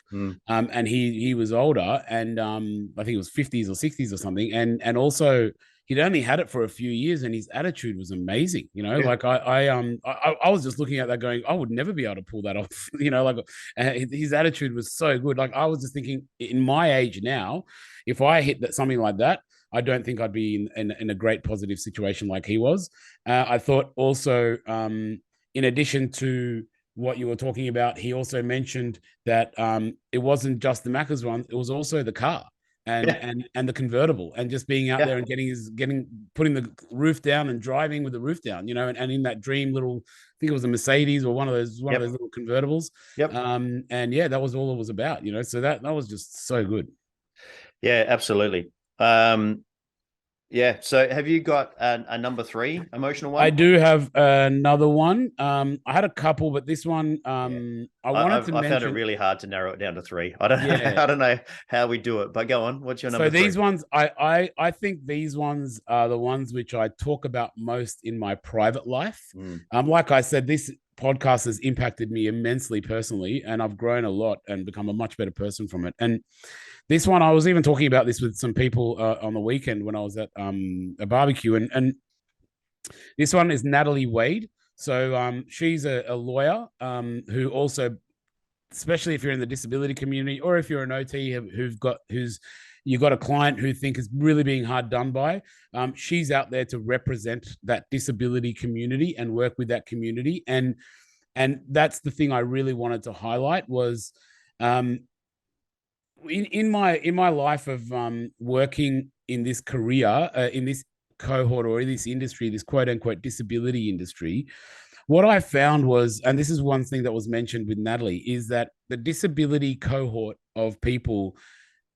And he was older, and I think it was 50s or 60s or something. And also he'd only had it for a few years, and his attitude was amazing. You know, like I was just looking at that going, I would never be able to pull that off. You know, like his attitude was so good. Like I was just thinking, in my age now, if I hit something like that, I don't think I'd be in a great positive situation like he was. I thought also, in addition to what you were talking about, he also mentioned that it wasn't just the Macca's one; it was also the car and the convertible, and just being out there and putting the roof down and driving with the roof down, you know, and in that dream little, I think it was a Mercedes or one of those little convertibles. And yeah, that was all it was about, you know. So that was just so good. Yeah, absolutely. Yeah. So have you got a number 3 emotional one? I do have another one. I had a couple, but this one, I found it really hard to narrow it down to 3. I don't know how we do it, but go on. What's your number 3? So these ones, I think these ones are the ones which I talk about most in my private life. Like I said, this podcast has impacted me immensely personally, and I've grown a lot and become a much better person from it. And this one, I was even talking about this with some people on the weekend when I was at a barbecue, and this one is Natalie Wade. So she's a lawyer who also, especially if you're in the disability community or if you're an OT you've got a client who think is really being hard done by, she's out there to represent that disability community and work with that community. And that's the thing I really wanted to highlight was, in my life of working in this career, in this cohort or in this industry, this quote unquote disability industry, what I found was, and this is one thing that was mentioned with Natalie, is that the disability cohort of people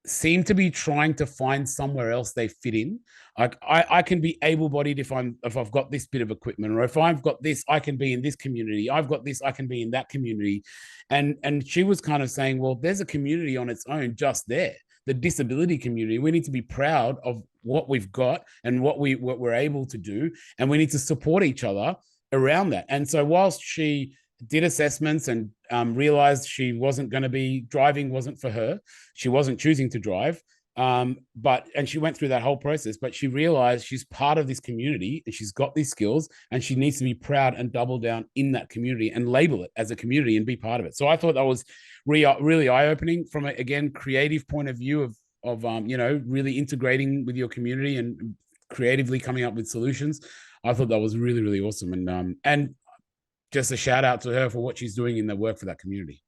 seem to be trying to find somewhere else they fit in. Like I can be able-bodied if I've got this bit of equipment, or if I've got this, I can be in this community. I've got this, I can be in that community. And she was kind of saying, well, there's a community on its own just there, the disability community. We need to be proud of what we've got and what we're able to do, and we need to support each other around that. And so whilst she did assessments and realized she wasn't going to be driving, wasn't for her, she wasn't choosing to drive, and she went through that whole process, but she realized she's part of this community and she's got these skills, and she needs to be proud and double down in that community and label it as a community and be part of it. So I thought that was really eye-opening from a, again, creative point of view of really integrating with your community and creatively coming up with solutions. I thought that was really, really awesome. And just a shout out to her for what she's doing in the work for that community.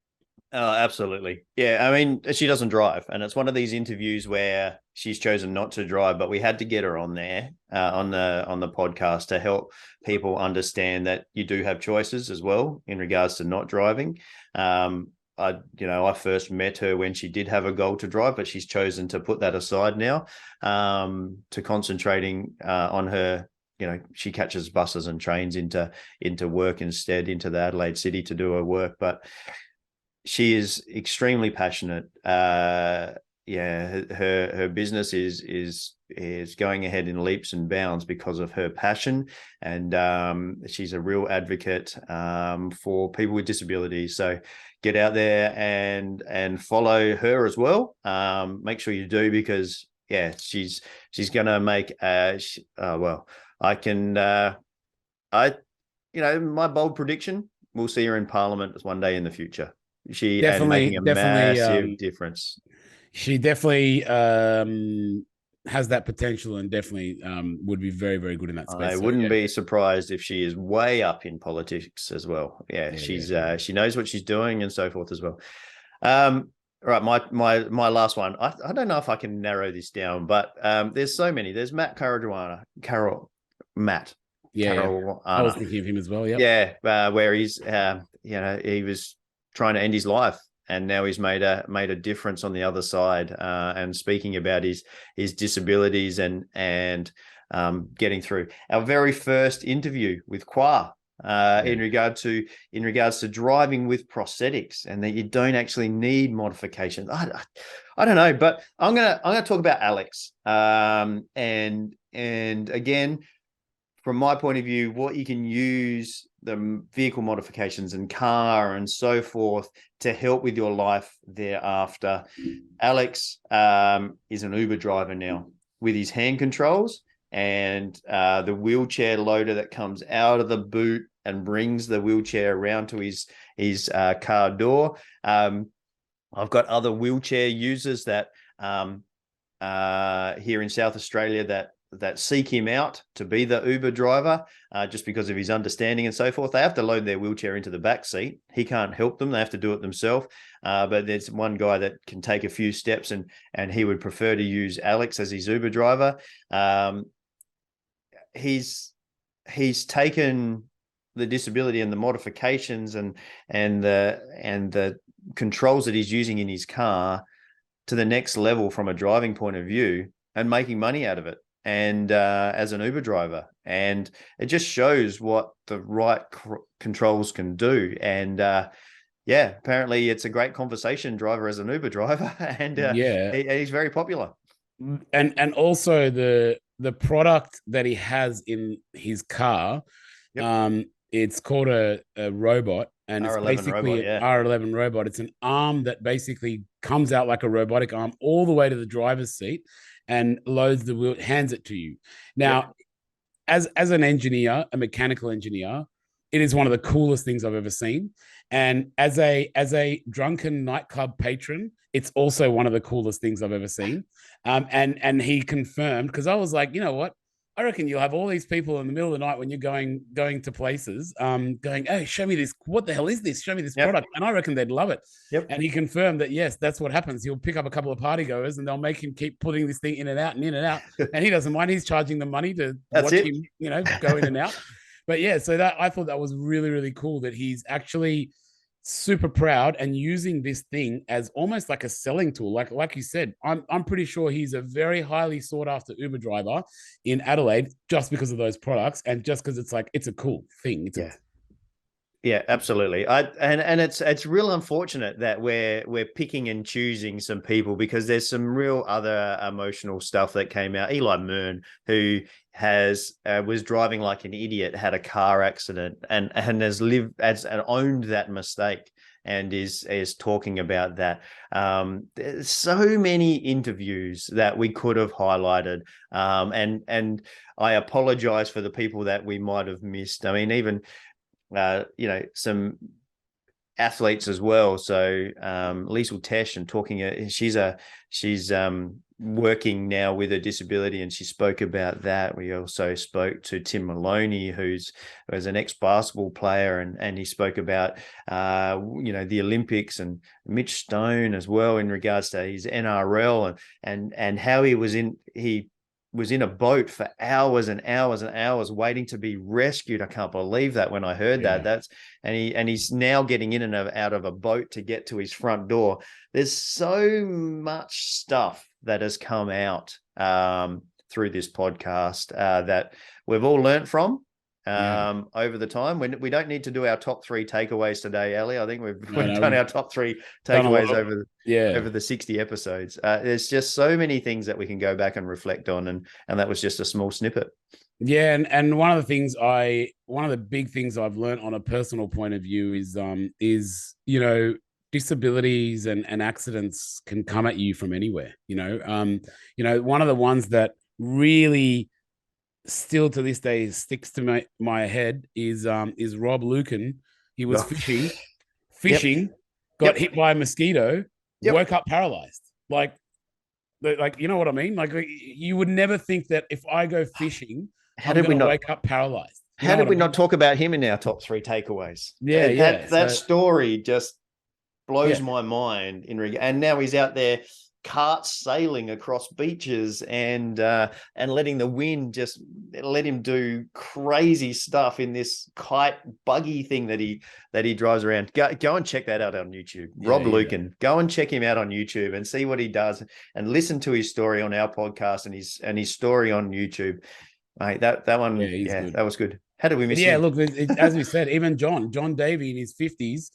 Oh, absolutely. Yeah. I mean, she doesn't drive, and it's one of these interviews where she's chosen not to drive, but we had to get her on there on the podcast to help people understand that you do have choices as well in regards to not driving. I first met her when she did have a goal to drive, but she's chosen to put that aside now, to concentrating on her. She catches buses and trains into work instead, into the Adelaide City to do her work, but she is extremely passionate. Her business is going ahead in leaps and bounds because of her passion, and she's a real advocate for people with disabilities. So get out there and follow her as well. Make sure you do, because she's gonna make my bold prediction, we'll see her in Parliament one day in the future. She making a massive difference. She definitely has that potential, and definitely would be very, very good in that space. I wouldn't be surprised if she is way up in politics as well. She knows what she's doing and so forth as well. Right, my last one. I don't know if I can narrow this down, but there's so many. There's Matt Matt. I was thinking of him as well. Where he's he was trying to end his life, and now he's made a difference on the other side, and speaking about his disabilities and getting through. Our very first interview with Kwa, in regards to driving with prosthetics, and that you don't actually need modifications. I don't know, but I'm gonna talk about Alex, and again, from my point of view, what you can use the vehicle modifications and car and so forth to help with your life thereafter. Alex is an Uber driver now with his hand controls and the wheelchair loader that comes out of the boot and brings the wheelchair around to his car door. I've got other wheelchair users that here in South Australia that seek him out to be the Uber driver, just because of his understanding and so forth. They have to load their wheelchair into the back seat. He can't help them. They have to do it themselves. But there's one guy that can take a few steps, and he would prefer to use Alex as his Uber driver. He's taken the disability and the modifications and the controls that he's using in his car to the next level from a driving point of view, and making money out of it. And as an Uber driver, and it just shows what the right controls can do. And apparently it's a great conversation driver as an Uber driver, and he's very popular. And also the product that he has in his car, it's called a robot, and it's basically an R11 robot. It's an arm that basically comes out like a robotic arm all the way to the driver's seat and loads the wheel, hands it to you. Now, as an engineer, a mechanical engineer, it is one of the coolest things I've ever seen. And as a drunken nightclub patron, it's also one of the coolest things I've ever seen. And he confirmed, because I was like, you know what? I reckon you'll have all these people in the middle of the night when you're going to places, going, hey, show me this. What the hell is this? Show me this product. And I reckon they'd love it. And he confirmed that, yes, that's what happens. He'll pick up a couple of party goers and they'll make him keep putting this thing in and out and in and out. And he doesn't mind. He's charging them money to watch him, go in and out. But so that I thought that was really, really cool that he's actually super proud and using this thing as almost like a selling tool. Like you said, I'm pretty sure he's a very highly sought after Uber driver in Adelaide just because of those products, and just because it's a cool thing. Yeah, absolutely. And it's real unfortunate that we're picking and choosing some people, because there's some real other emotional stuff that came out. Eli Mern, who was driving like an idiot, had a car accident, and has owned that mistake, and is talking about that. There's so many interviews that we could have highlighted, and I apologize for the people that we might have missed. I mean, even some athletes as well. So Liesl Tesh, and talking, she's working now with a disability, and she spoke about that. We also spoke to Tim Maloney, who's an ex-basketball player, and he spoke about the Olympics, and Mitch Stone as well in regards to his NRL and how he was in a boat for hours and hours and hours waiting to be rescued. I can't believe that when I heard that. He's now getting in and out of a boat to get to his front door. There's so much stuff that has come out through this podcast that we've all learned from over the time. We don't need to do our top 3 takeaways today, Ali. I think we've done our top 3 takeaways over the 60 episodes. There's just so many things that we can go back and reflect on, and that was just a small snippet. Yeah, and one of the big things I've learned on a personal point of view is disabilities and accidents can come at you from anywhere. One of the ones that really still to this day sticks to my head is Rob Lucan. He was fishing, got hit by a mosquito, woke up paralyzed. Like you know what I mean? Like you would never think that if I go fishing, I'm going to wake up paralyzed. How did we not talk about him in our top 3 takeaways? That story just blows my mind and now he's out there kart sailing across beaches and letting the wind just let him do crazy stuff in this kite buggy thing that he drives around. Go and check that out on YouTube. Rob Lucan. Go and check him out on YouTube and see what he does, and listen to his story on our podcast and his story on YouTube. Mate, that one, that was good. How did we miss him? Yeah, look, as we said, even John Davey in his 50s,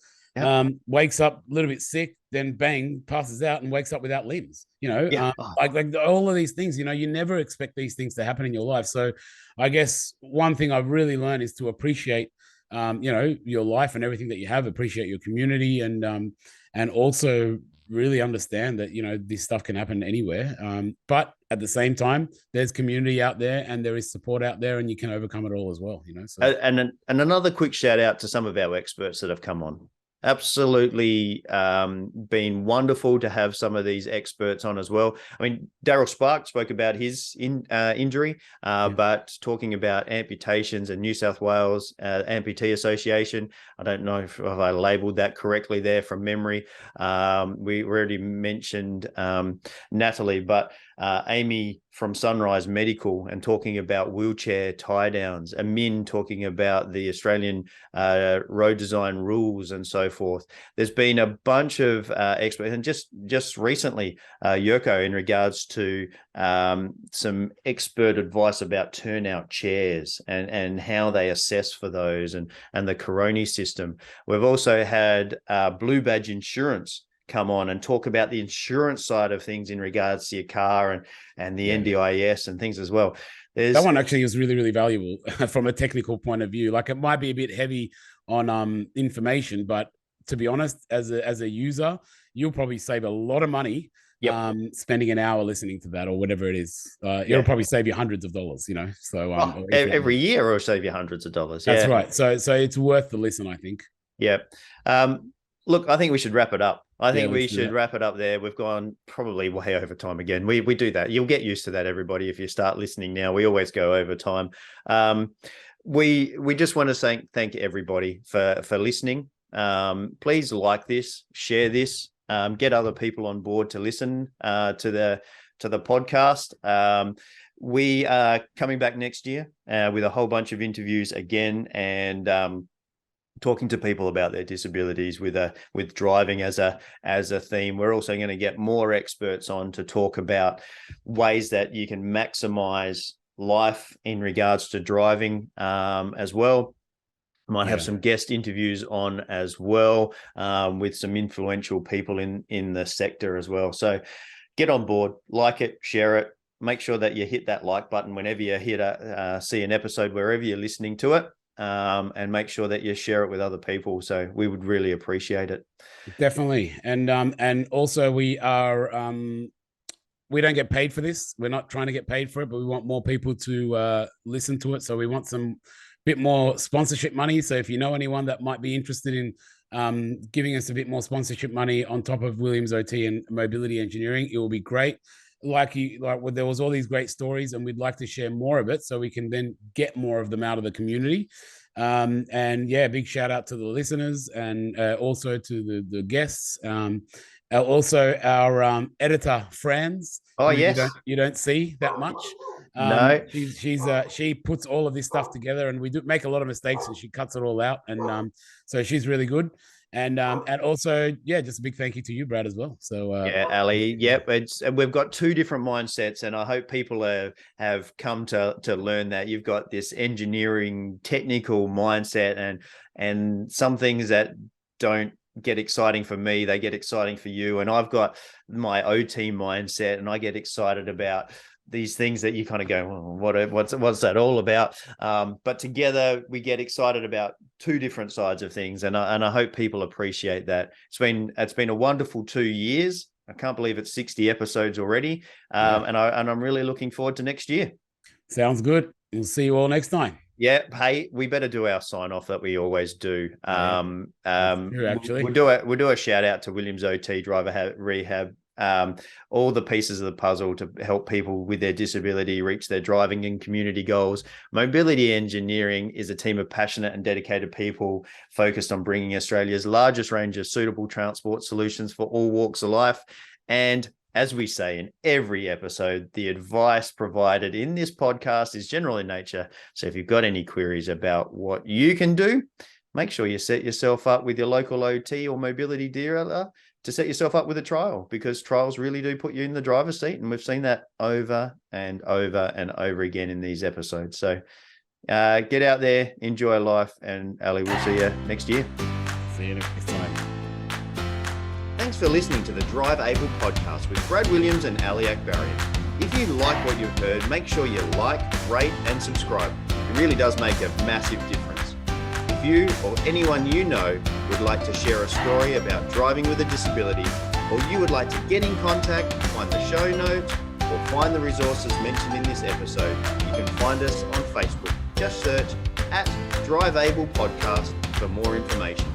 wakes up a little bit sick, then bang, passes out and wakes up without limbs. Like all of these things, you never expect these things to happen in your life. So I guess one thing I've really learned is to appreciate your life and everything that you have, appreciate your community, and also really understand that this stuff can happen anywhere, but at the same time there's community out there and there is support out there, and you can overcome it all as well. So. And another quick shout out to some of our experts that have come on. Absolutely been wonderful to have some of these experts on as well. I mean, Daryl Spark spoke about his injury, but talking about amputations and New South Wales Amputee Association, I don't know if I labeled that correctly there from memory. We already mentioned Natalie, but Amy from Sunrise Medical, and talking about wheelchair tie downs, Amin talking about the Australian road design rules and so forth. There's been a bunch of experts, and just recently Yurko in regards to some expert advice about turnout chairs and how they assess for those, and the Coroni system. We've also had Blue Badge Insurance come on and talk about the insurance side of things in regards to your car and the NDIS and things as well. That one actually is really, really valuable from a technical point of view. Like, it might be a bit heavy on information, but to be honest, as a user, you'll probably save a lot of money spending an hour listening to that or whatever it is. It'll probably save you hundreds of dollars, So every year it'll save you hundreds of dollars. That's right. So it's worth the listen, I think. Yeah. Look, I think we should wrap it up. I think we should wrap it up there. We've gone probably way over time again. We do that. You'll get used to that, everybody, if you start listening now. We always go over time. We just want to thank everybody for listening. Please like this, share this, get other people on board to listen to the podcast. We are coming back next year with a whole bunch of interviews again, and talking to people about their disabilities with driving as a theme. We're also going to get more experts on to talk about ways that you can maximize life in regards to driving as well. Might have some guest interviews on as well, with some influential people in the sector as well. So get on board, like it, share it. Make sure that you hit that like button whenever you see an episode, wherever you're listening to it. And make sure that you share it with other people. So we would really appreciate it. Definitely. And also we don't get paid for this. We're not trying to get paid for it, but we want more people to listen to it. So we want some bit more sponsorship money. So if you know anyone that might be interested in giving us a bit more sponsorship money on top of Williams OT and mobility engineering, it will be great. There was all these great stories, and we'd like to share more of it so we can then get more of them out of the community. And yeah, big shout out to the listeners and also to the guests. Also our editor Franz. Oh yes, you don't see that much. No. She puts all of this stuff together, and we do make a lot of mistakes, and she cuts it all out, and so she's really good. And also, yeah, just a big thank you to you, Brad, as well. So yeah, Ali, yep, we've got two different mindsets, and I hope people have come to learn that you've got this engineering technical mindset, and some things that don't get exciting for me, they get exciting for you, and I've got my OT mindset, and I get excited about these things that you kind of go, well, what's that all about? But together we get excited about two different sides of things, and I hope people appreciate that. It's been a wonderful 2 years. I can't believe it's 60 episodes already, and I'm really looking forward to next year. Sounds good. We'll see you all next time. Yeah, hey, we better do our sign off that we always do. Actually, we'll do a shout out to Williams OT Driver Rehab. All the pieces of the puzzle to help people with their disability reach their driving and community goals. Mobility Engineering is a team of passionate and dedicated people focused on bringing Australia's largest range of suitable transport solutions for all walks of life. And as we say in every episode, the advice provided in this podcast is general in nature. So if you've got any queries about what you can do, make sure you set yourself up with your local OT or mobility dealer to set yourself up with a trial, because trials really do put you in the driver's seat. And we've seen that over and over and over again in these episodes. So get out there, enjoy life, and Ali, we'll see you next year. See you next time. Thanks for listening to the Drive Able podcast with Brad Williams and Ali Akbarian. If you like what you've heard, make sure you like, rate, and subscribe. It really does make a massive difference. If you or anyone you know would like to share a story about driving with a disability, or you would like to get in contact, find the show notes, or find the resources mentioned in this episode, you can find us on Facebook. Just search @Drive Able Podcast for more information.